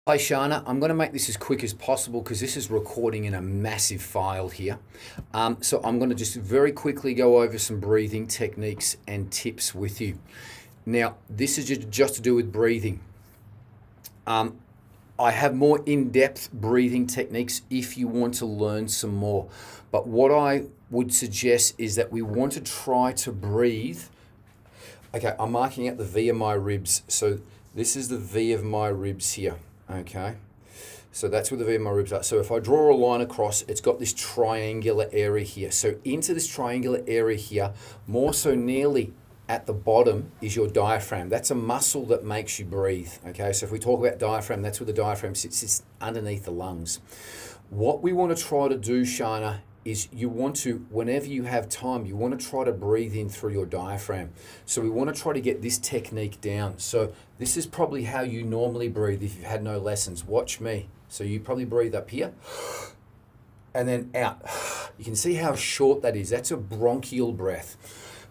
Hi Shana, I'm going to make this as quick as possible because this is recording in a massive file here. So I'm going to just very quickly go over some breathing techniques and tips with you. Now, this is just to do with breathing. I have more in-depth breathing techniques if you want to learn some more. But what I would suggest is that we want to try to breathe. Okay, I'm marking out the V of my ribs. So this is the V of my ribs here. Okay, so that's where the V of my ribs are. So if I draw a line across, it's got this triangular area here. So into this triangular area here, more so nearly at the bottom is your diaphragm. That's a muscle that makes you breathe. Okay, so if we talk about diaphragm, that's where the diaphragm sits underneath the lungs. What we want to try to do, Shana, is you want to, whenever you have time, you want to try to breathe in through your diaphragm. So we want to try to get this technique down. So this is probably how you normally breathe if you've had no lessons. Watch me. So you probably breathe up here and then out. You can see how short that is. That's a bronchial breath.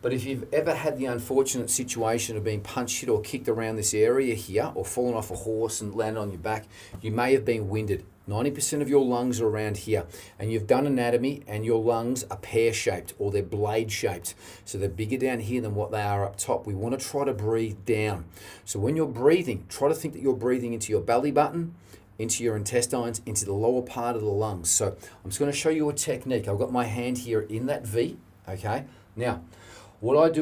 But if you've ever had the unfortunate situation of being punched, hit or kicked around this area here, or fallen off a horse and landed on your back, you may have been winded. 90% of your lungs are around here, and you've done anatomy and your lungs are pear-shaped or they're blade-shaped. So they're bigger down here than what they are up top. We want to try to breathe down. So when you're breathing, try to think that you're breathing into your belly button, into your intestines, into the lower part of the lungs. So I'm just going to show you a technique. I've got my hand here in that V, okay? Now, what I do